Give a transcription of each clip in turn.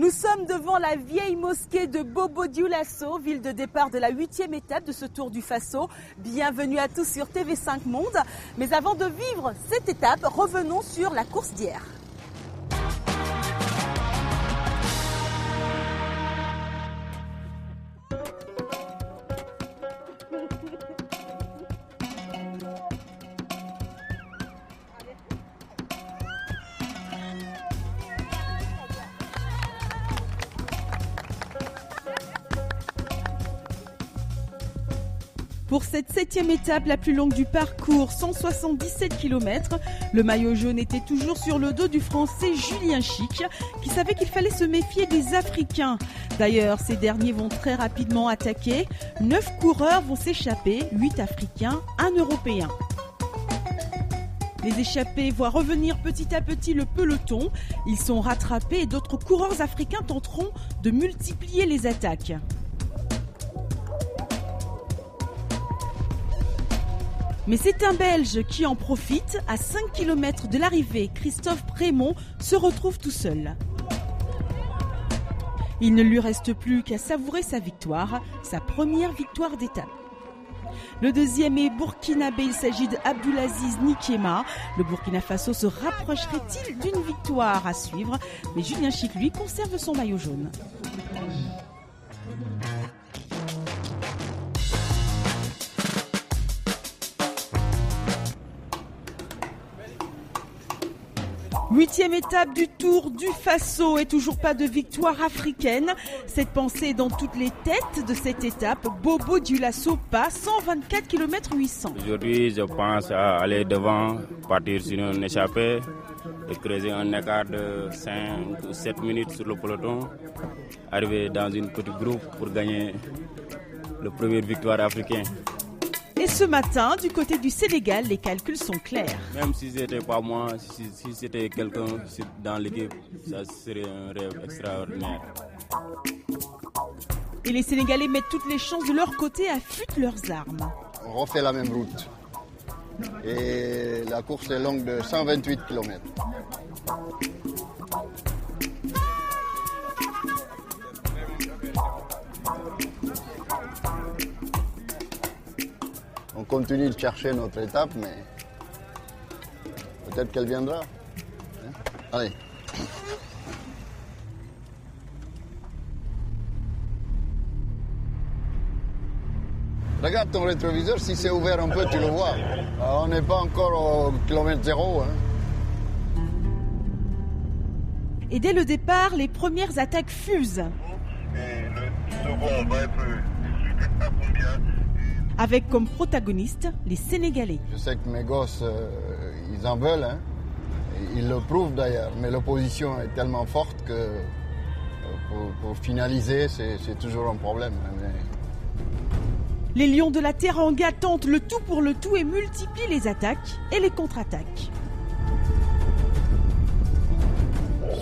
Nous sommes devant la vieille mosquée de Bobo Dioulasso, ville de départ de la 8e étape de ce Tour du Faso. Bienvenue à tous sur TV5 Monde. Mais avant de vivre cette étape, revenons sur la course d'hier. Pour cette 7e étape, la plus longue du parcours, 177 km, le maillot jaune était toujours sur le dos du Français Julien Chic, qui savait qu'il fallait se méfier des Africains. D'ailleurs, ces derniers vont très rapidement attaquer. 9 coureurs vont s'échapper, 8 Africains, 1 Européen. Les échappés voient revenir petit à petit le peloton. Ils sont rattrapés et d'autres coureurs africains tenteront de multiplier les attaques. Mais c'est un Belge qui en profite. À 5 km de l'arrivée, Christophe Prémont se retrouve tout seul. Il ne lui reste plus qu'à savourer sa victoire, sa première victoire d'étape. Le deuxième est burkinabé, il s'agit d'Abdulaziz Nikema. Le Burkina Faso se rapprocherait-il d'une victoire à suivre? Mais Julien Chic, lui, conserve son maillot jaune. Huitième étape du Tour du Faso et toujours pas de victoire africaine. Cette pensée est dans toutes les têtes de cette étape. Bobo Dioulasso passe 124 km 800. Aujourd'hui, je pense à aller devant, partir sur une échappée et creuser un écart de 5 ou 7 minutes sur le peloton. Arriver dans une petite groupe pour gagner la première victoire africaine. Et ce matin, du côté du Sénégal, les calculs sont clairs. Même si ce n'était pas moi, si c'était quelqu'un dans l'équipe, ça serait un rêve extraordinaire. Et les Sénégalais mettent toutes les chances de leur côté, affûtent leurs armes. On refait la même route. Et la course est longue de 128 km. On continue de chercher notre étape, mais peut-être qu'elle viendra. Allez. Regarde ton rétroviseur, si c'est ouvert un peu, tu le vois. On n'est pas encore au kilomètre zéro. Et dès le départ, les premières attaques fusent. Et le second va être à combien? Avec comme protagonistes les Sénégalais. Je sais que mes gosses, ils en veulent. Ils le prouvent d'ailleurs. Mais l'opposition est tellement forte que pour finaliser, c'est toujours un problème. Les Lions de la Teranga tentent le tout pour le tout et multiplient les attaques et les contre-attaques.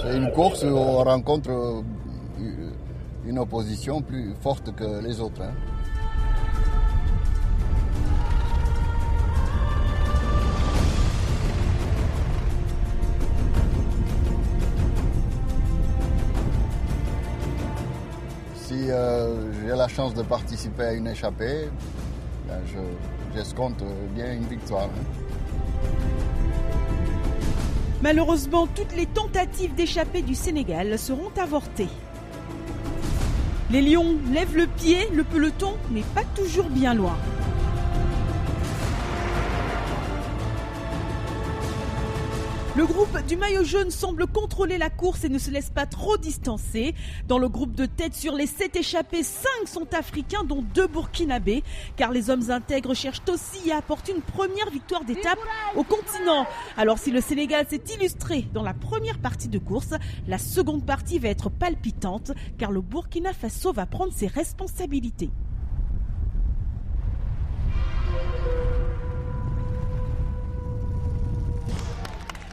C'est une course où on rencontre une opposition plus forte que les autres. Si j'ai la chance de participer à une échappée, j'escompte bien une victoire. Malheureusement, toutes les tentatives d'échapper du Sénégal seront avortées. Les Lions lèvent le pied, le peloton n'est pas toujours bien loin. Le groupe du maillot jaune semble contrôler la course et ne se laisse pas trop distancer. Dans le groupe de tête, sur les 7 échappés, 5 sont africains, dont 2 burkinabés. Car les hommes intègres cherchent aussi à apporter une première victoire d'étape au continent. Alors si le Sénégal s'est illustré dans la première partie de course, la seconde partie va être palpitante car le Burkina Faso va prendre ses responsabilités.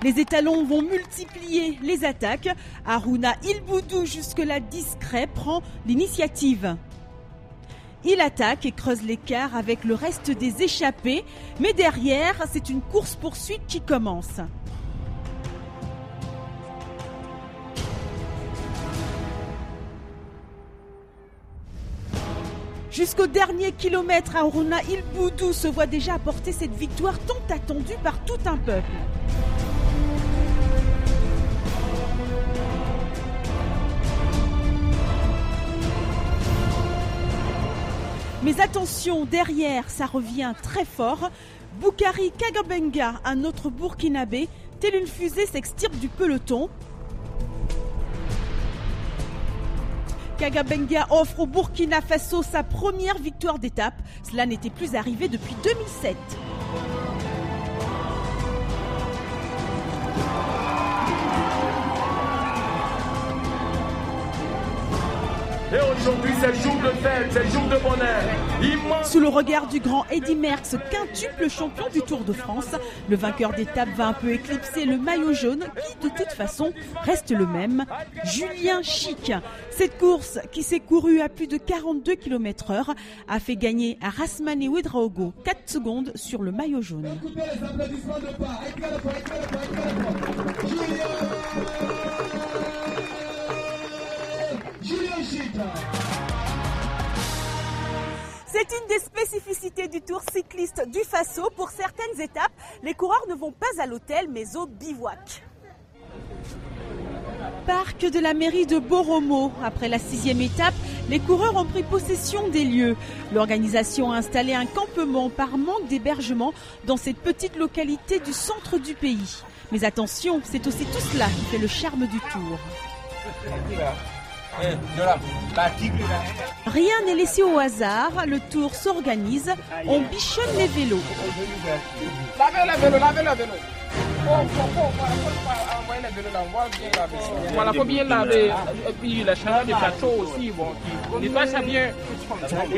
Les étalons vont multiplier les attaques. Harouna Ilboudou, jusque-là discret, prend l'initiative. Il attaque et creuse l'écart avec le reste des échappés. Mais derrière, c'est une course-poursuite qui commence. Jusqu'au dernier kilomètre, Haruna Il Boudou se voit déjà apporter cette victoire tant attendue par tout un peuple. Mais attention, derrière, ça revient très fort. Boukari Kagabenga, un autre Burkinabé, tel une fusée, s'extirpe du peloton. Kagabenga offre au Burkina Faso sa première victoire d'étape. Cela n'était plus arrivé depuis 2007. Et aujourd'hui, c'est le jour de fête, c'est le jour de bonheur. Sous le regard du grand Eddy Merckx, quintuple champion du Tour de France, le vainqueur d'étape va un peu éclipser le maillot jaune qui, de toute façon, reste le même, Julien Chic. Cette course, qui s'est courue à plus de 42 km/h, a fait gagner à Rasmane Ouedraogo 4 secondes sur le maillot jaune. C'est une des spécificités du Tour cycliste du Faso. Pour certaines étapes, les coureurs ne vont pas à l'hôtel mais au bivouac. Parc de la mairie de Boromo. Après la 6e étape, les coureurs ont pris possession des lieux. L'organisation a installé un campement par manque d'hébergement dans cette petite localité du centre du pays. Mais attention, c'est aussi tout cela qui fait le charme du Tour. Rien n'est laissé au hasard, le Tour s'organise, on bichonne les vélos. Voilà, faut bien laver. Et puis la chaleur des plateaux aussi, bon, tu nettoies ça bien.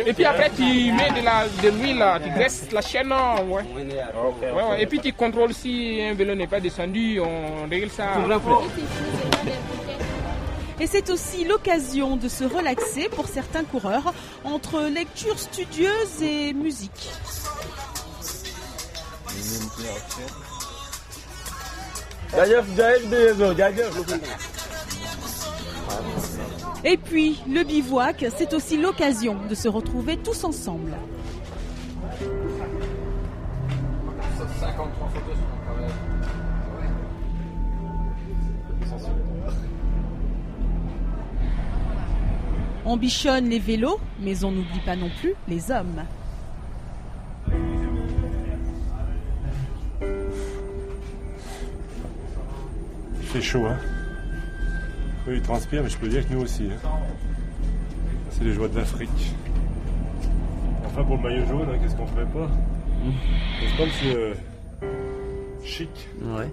Et puis après tu mets de l'huile, tu graisses la chaîne, ouais. Ouais. Et puis tu contrôles si un vélo n'est pas descendu, on règle ça. Et c'est aussi l'occasion de se relaxer pour certains coureurs entre lecture studieuse et musique. Et puis, le bivouac, c'est aussi l'occasion de se retrouver tous ensemble. On bichonne les vélos, mais on n'oublie pas non plus les hommes. Il fait chaud, hein. Oui, il transpire, mais je peux dire que nous aussi. Hein. C'est les joies de l'Afrique. Enfin, pour le maillot jaune, hein, qu'est-ce qu'on ferait pas? C'est comme si chic. Ouais.